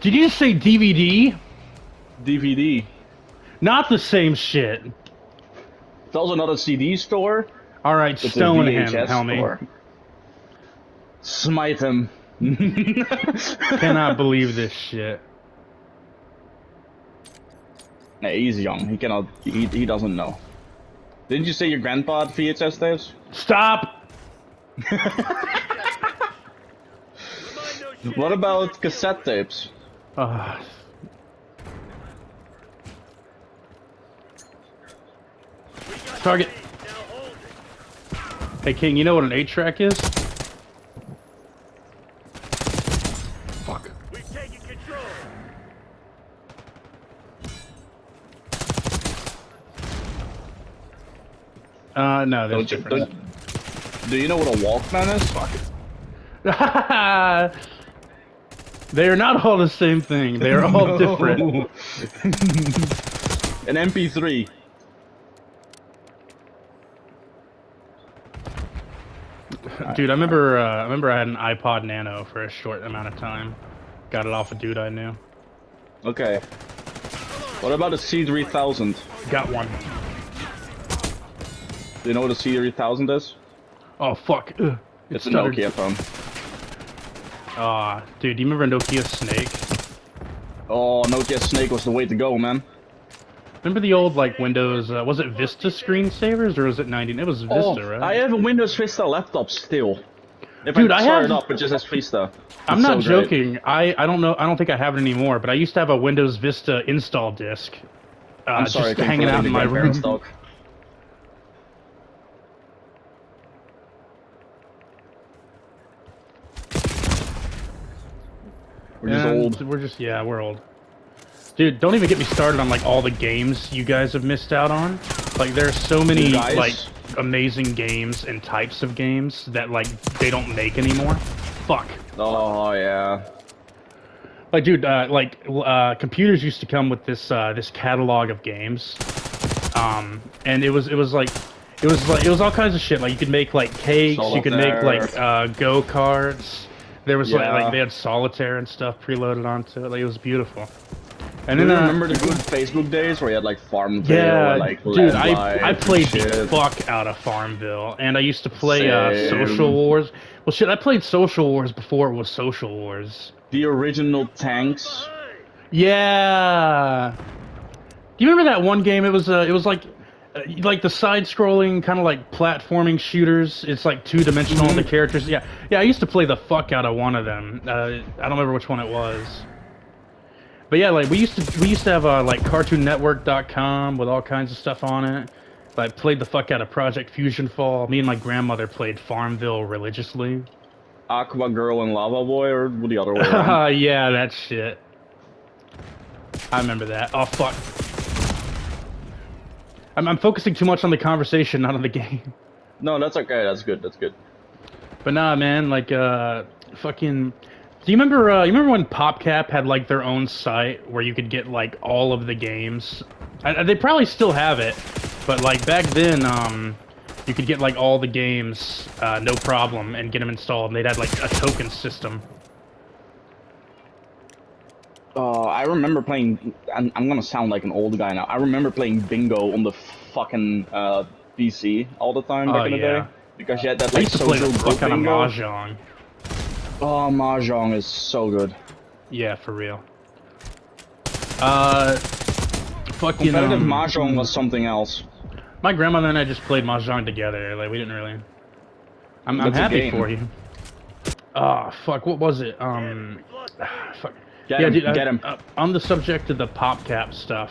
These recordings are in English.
Did you say DVD? DVD. Not the same shit. It's also not a CD store. All right, It's a stone him, VHS Helmy. store. Smite him. Cannot believe this shit. Nah, he's young. He cannot. He doesn't know. Didn't you say your grandpa had VHS tapes? Stop! What about cassette tapes? Target. Hey King, you know what an 8-track is? Fuck. We've taken control. No, there's different. Do you know what a Walkman is? Fuck it. They are not all the same thing. They are all different. An MP3. Dude, I remember I had an iPod Nano for a short amount of time. Got it off a dude I knew. Okay. What about a C3000? Got one. Do you know what a C3000 is? Oh fuck. Ugh. It's a stuttered. Nokia phone. Dude, do you remember Nokia Snake? Oh, Nokia Snake was the way to go, man. Remember the old like Windows? Was it Vista screensavers or was it 90? It was Vista, right? I have a Windows Vista laptop still. If Dude, I I start have- it up, it just has Vista. I'm It's not so great. joking. I don't know. I don't think I have it anymore. But I used to have a Windows Vista install disk. I'm sorry, just hanging out in my room. Talk. We're just old. We're just we're old. Dude, don't even get me started on like all the games you guys have missed out on. Like there are so many guys? like amazing games and types of games that like they don't make anymore. Fuck. Oh yeah. Like dude, computers used to come with this this catalog of games. And it was all kinds of shit. Like you could make like cakes, you could make like go-karts. There was like they had solitaire and stuff preloaded onto it. Like it was beautiful. And Do then you remember the good Facebook days where you had like Farmville yeah, or like dude, I Lamplight played and the shit? fuck out of Farmville, and I used to play Same. Social Wars. Well, shit, I played Social Wars before it was Social Wars. The original tanks. Yeah. Do you remember that one game? It was like the side-scrolling kind of like platforming shooters. It's like two-dimensional. The characters. Yeah, I used to play the fuck out of one of them. I don't remember which one it was. But yeah, like we used to have like CartoonNetwork.com with all kinds of stuff on it. I played the fuck out of Project Fusion Fall. Me and my grandmother played Farmville religiously. Aqua Girl and Lava Boy, or the other way around? Yeah, that shit. I remember that. Oh fuck. I'm focusing too much on the conversation, not on the game. No, that's okay. That's good. That's good. But nah, man, like fucking. Do you remember when PopCap had like their own site where you could get like all of the games? They probably still have it, but like back then, you could get like all the games, no problem, and get them installed. And they'd had like a token system. I remember playing. I'm gonna sound like an old guy now. I remember playing Bingo on the fucking PC all the time back in the day because you had that I like used to play social the group fuck out of bingo. Mahjong. Oh, Mahjong is so good. Yeah, for real. Fucking Competitive Mahjong was something else. My grandmother and I just played Mahjong together. Like we didn't really. I'm That's a happy game. for you. Fuck. What was it? Fuck. Get yeah, him, dude. get him. On the subject of the PopCap stuff,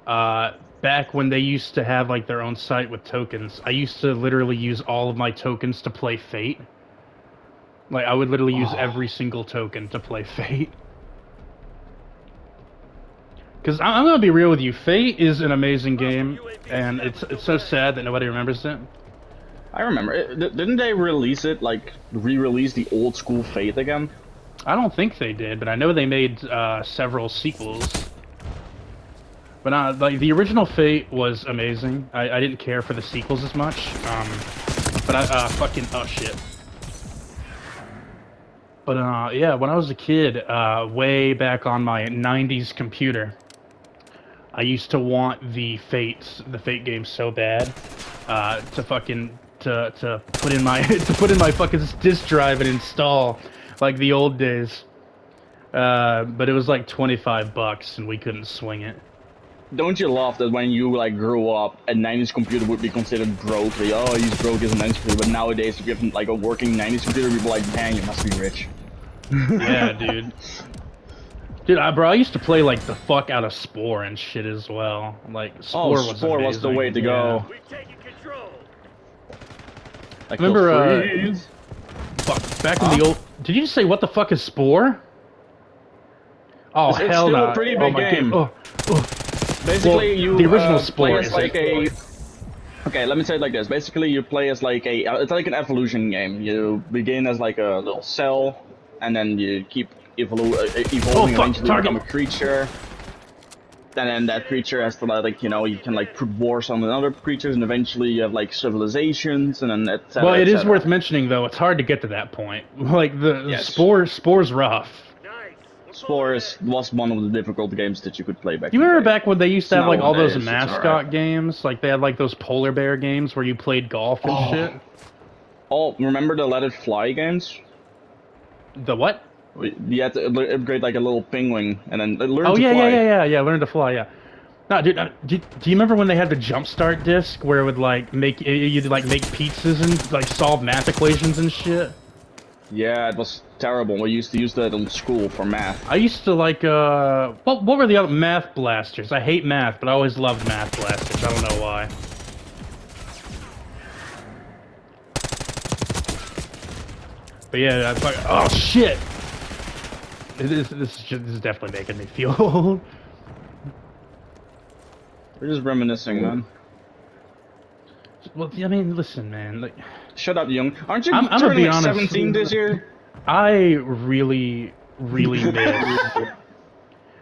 back when they used to have like their own site with tokens, I used to literally use all of my tokens to play Fate. Like I would literally use every single token to play Fate. Because I'm gonna be real with you, Fate is an amazing game, and it's so sad that nobody remembers it. I remember. Didn't they release it, like, re-release the old school Fate again? I don't think they did, but I know they made several sequels. But like the original Fate was amazing. I didn't care for the sequels as much. But I fucking oh shit. But yeah, when I was a kid, way back on my '90s computer, I used to want the Fate game so bad, to fucking to put in my to put in my fucking disk drive and install, like the old days. But it was like $25, and we couldn't swing it. Don't you love that when you like grew up, a '90s computer would be considered broke? Like, oh, he's broke as a '90s computer. But nowadays, if you have like a working '90s computer, people are like, man, you must be rich. Yeah, dude. Dude, bro, I used to play like the fuck out of Spore and shit as well. Like Spore was Spore was the way to go. We've taken control. Like, Remember, freeze. fuck, back in the old. Did you just say what the fuck is Spore? Oh It's hell still no! a pretty Oh big my game. God. Oh. Basically, Well, you the original play Spore as is like a. Okay, let me say it like this. Basically, you play as like a. It's like an evolution game. You begin as like a little cell, and then you keep evolving. fuck, Eventually, target. become a creature. And then that creature has to like, you know, you can like put wars on other creatures, and eventually you have like civilizations, and then etc. Well, it is etc. worth mentioning though. It's hard to get to that point. Like the Yes. Spore's rough. Nice. Spore was one of the difficult games that you could play back. Do you in the remember day. back when they used to have like all those Nowadays, it's mascot alright. games? Like they had like those polar bear games where you played golf and Oh. shit. Oh, remember the Let It Fly games? The what? You had to upgrade like a little penguin, and then learn Oh to yeah, fly. yeah. Learn to fly. Yeah. No, dude. Do you remember when they had the jumpstart disc where it would like make you'd like make pizzas and like solve math equations and shit? Yeah, it was terrible. We used to use that in school for math. I used to like what were the other math blasters? I hate math, but I always loved math blasters. I don't know why. But yeah, I fucking, oh shit! This is definitely making me feel old. We're just reminiscing, man. Well, I mean, listen, man. Like, Shut up, young. Aren't you I'm gonna turning be like honest. 17 this year? I really miss.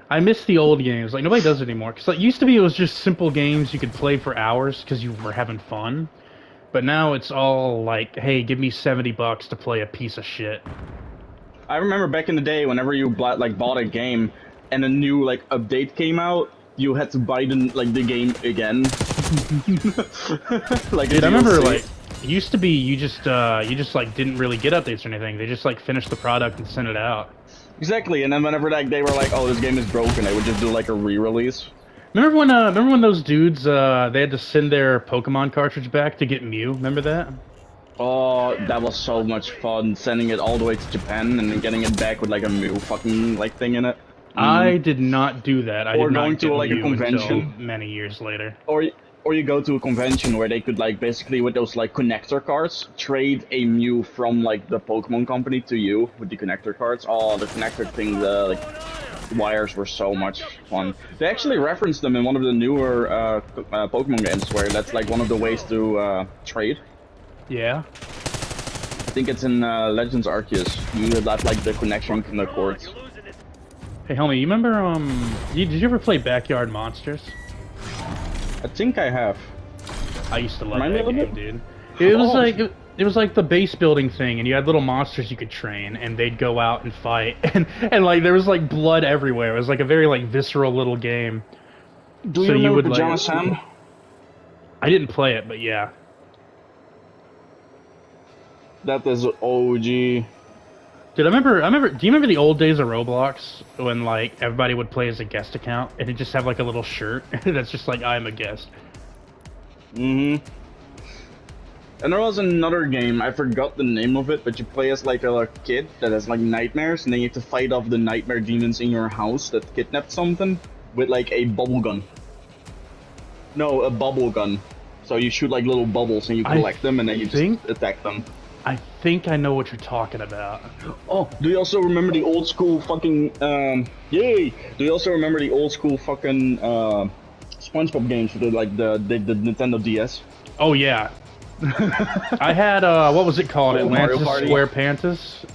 I miss the old games. Like nobody does it anymore. Cause like used to be, it was just simple games you could play for hours because you were having fun. But now it's all like, hey, give me $70 to play a piece of shit. I remember back in the day, whenever you bought a game and a new like update came out, you had to buy the game again. Like, Dude, a I remember DLC. like it used to be you just like didn't really get updates or anything. They just like finished the product and sent it out. Exactly, and then whenever like they were like, "Oh, this game is broken," they would just do like a re-release. Remember when those dudes they had to send their Pokemon cartridge back to get Mew? Remember that? Oh, that was so much fun, sending it all the way to Japan and then getting it back with like a Mew fucking like thing in it. I did not do that. I Or did not going to, get like, a Mew until convention. many years later. Or you go to a convention where they could like basically with those like connector cards trade a Mew from like the Pokemon company to you with the connector cards. Oh, the connector thing, the like wires were so much fun. They actually referenced them in one of the newer Pokemon games where that's like one of the ways to trade. Yeah. I think it's in Legends Arceus. You have like the connection from the cords. You're losing it. Hey, homie, you remember did you ever play Backyard Monsters? I think I have. I used to love Remind me that a little game, dude. It was Oh. like it was like the base building thing, and you had little monsters you could train, and they'd go out and fight, and like there was like blood everywhere. It was like a very like visceral little game. Do you So you remember would, like- Pajama Sam? I didn't play it, but yeah. That is OG. Dude, I remember. Do you remember the old days of Roblox when like everybody would play as a guest account and it just have like a little shirt that's just like I'm a guest. Mm-hmm. And there was another game, I forgot the name of it, but you play as like a kid that has like nightmares, and then you have to fight off the nightmare demons in your house that kidnapped something with like a bubble gun. No, a bubble gun. So you shoot like little bubbles and you I collect them and then you think- just attack them. I think I know what you're talking about. Oh, do you also remember the old school fucking, yay! Do you also remember the old school fucking, SpongeBob games with the Nintendo DS? Oh yeah. I had what was it called? Oh, Mario Atlantis Party? Square Pantas.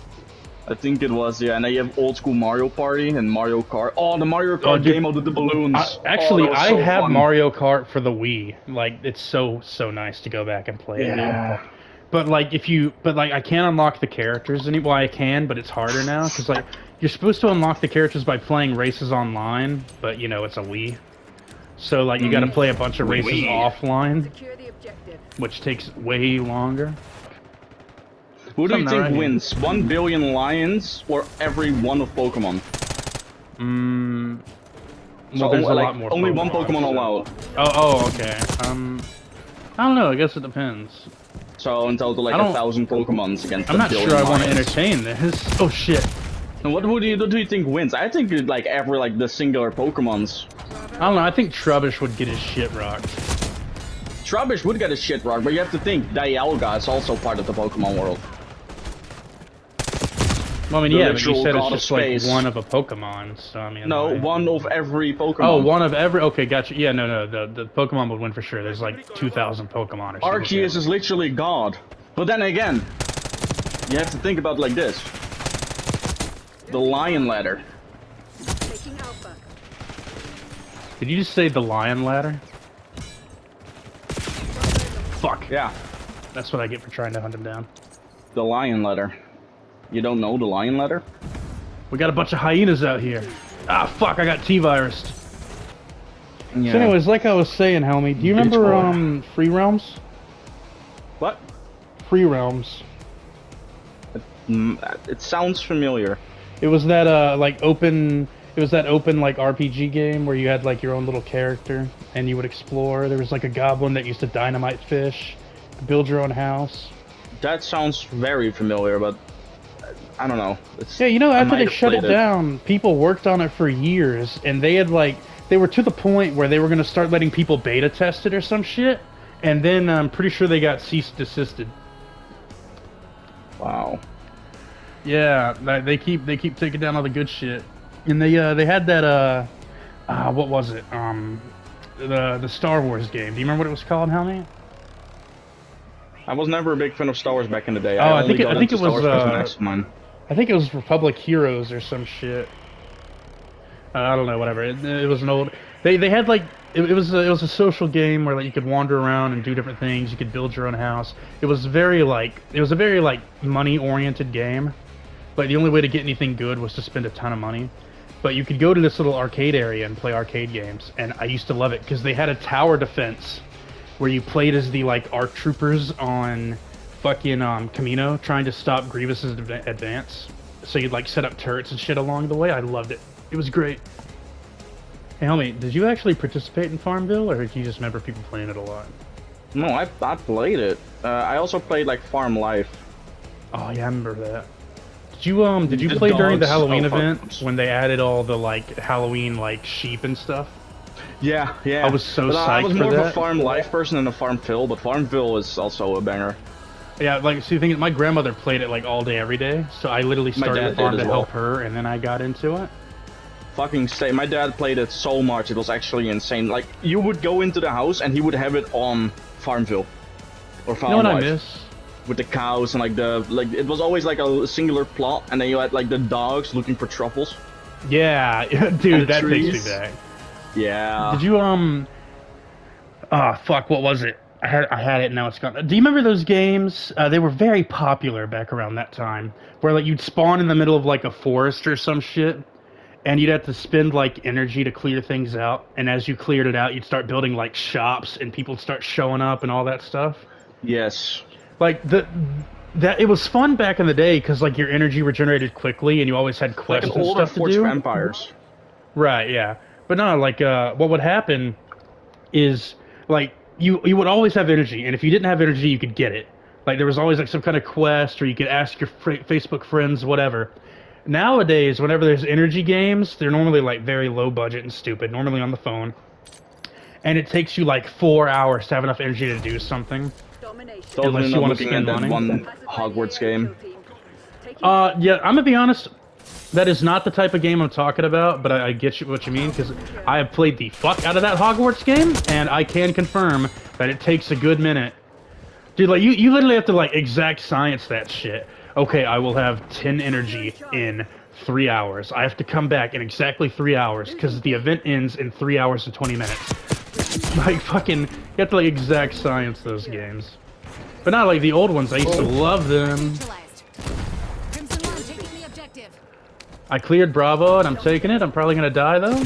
I think it was, yeah, and then you have old school Mario Party and Mario Kart. Oh, the Mario Kart Oh, dude. game of the balloons. Actually, Oh, that was I so have fun. Mario Kart for the Wii. Like, it's so nice to go back and play it. Yeah. Dude. But like I can't unlock the characters anymore. Well, I can, but it's harder now because like you're supposed to unlock the characters by playing races online, but you know it's a Wii. So like you got to play a bunch of races offline, Secure the objective. which takes way longer. Who do you Something think right here. wins? 1 billion lions or every one of Pokemon? Well, there's a like, lot more. only one Pokemon so- allowed. Oh, okay. I don't know. I guess it depends. So in total, like I don't- 1,000 Pokemons against I'm a not billion sure I want to lions. entertain this. Oh shit. And what do you think wins? I think like every like the singular Pokemons. I don't know. I think Trubbish would get his shit rocked. Trubbish would get a shit rock, but you have to think Dialga is also part of the Pokemon world. Well, I mean, The yeah, but you literal said god it's of just like space. one of a Pokemon, so I mean. No, like- one of every Pokemon. Oh, one of every. Okay, gotcha. Yeah, no. The Pokemon would win for sure. There's like 2,000 Pokemon or something. Arceus is literally God. But then again, you have to think about it like this. The Lion Ladder. Taking Alpha. Did you just say the Lion Ladder? Fuck. Yeah, That's what I get for trying to hunt him down. the Lion Ladder. You don't know the Lion Ladder? We got a bunch of hyenas out here. Ah, fuck! I got T-virused. Yeah. So, anyways, like I was saying, Helmy, do you Bitch remember boy. Free Realms? What? Free Realms. It sounds familiar. It was that like open. It was that open like RPG game where you had like your own little character and you would explore. There was like a goblin that used to dynamite fish, build your own house. That sounds very familiar, but I don't know. It's, Yeah, you know, I after might they have shut it played down, people worked on it for years, and they had like they were to the point where they were gonna start letting people beta test it or some shit, and then I'm pretty sure they got cease desisted. Wow. Yeah, they keep taking down all the good shit, and they had that what was it the Star Wars game? Do you remember what it was called, Helmy? I was never a big fan of Star Wars back in the day. Oh, I only think it- got I think into it was, Star Wars because of X-Men. I think it was Republic Heroes or some shit. I don't know, whatever. It was an old. They had like it was a social game where like you could wander around and do different things. You could build your own house. It was a very money oriented game. Like the only way to get anything good was to spend a ton of money. But you could go to this little arcade area and play arcade games, and I used to love it because they had a tower defense where you played as the like ARC troopers on fucking Camino trying to stop Grievous's advance. So you'd like set up turrets and shit along the way. I loved it. It was great. Hey, Helmy, did you actually participate in Farmville, or did you just remember people playing it a lot? No, I played it. I also played like Farm Life. Oh yeah, I remember that. Did you The play during the dogs. Halloween Oh, event fuck. when they added all the like Halloween like sheep and stuff? Yeah. I was so But I psyched was for more of a that. Farm Life person than a Farmville, but Farmville is also a banger. Yeah, like see, the thing is, my grandmother played it like all day, every day. So I literally My started dad the farm did to as well. help her, and then I got into it. Fucking stay. My dad played it so much, it was actually insane. Like, you would go into the house and he would have it on Farmville. Or Farm You know what Life. I miss? With the cows and like it was always like a singular plot, and then you had like the dogs looking for truffles. Yeah, And dude, the that takes me trees. back. Yeah. Did you fuck, what was it? I had it, now it's gone. Do you remember those games? They were very popular back around that time, where like you'd spawn in the middle of like a forest or some shit, and you'd have to spend like energy to clear things out, and as you cleared it out, you'd start building like shops, and people would start showing up and all that stuff. Yes. Like that it was fun back in the day because like your energy regenerated quickly, and you always had Like quests an and older stuff to Forge do. of Empires. Right, yeah. But no, like, what would happen is, like, you would always have energy, and if you didn't have energy, you could get it. Like, there was always, like, some kind of quest, or you could ask your Facebook friends, whatever. Nowadays, whenever there's energy games, they're normally, like, very low budget and stupid, normally on the phone. And it takes you, like, 4 hours to have enough energy to do something. Domination. Totally Unless you not wanna looking spend at that money. one Hogwarts game. Taking Yeah, I'm gonna be honest. That is not the type of game I'm talking about, but I get what you mean, because I have played the fuck out of that Hogwarts game, and I can confirm that it takes a good minute. Dude, like, you literally have to, like, exact science that shit. Okay, I will have 10 energy in 3 hours. I have to come back in exactly 3 hours, because the event ends in 3 hours and 20 minutes. Like, fucking, you have to, like, exact science those games. But not like the old ones. I used to love them. Neutralized. Crimson 1 taking the objective. I cleared Bravo and I'm taking it. I'm probably gonna die though.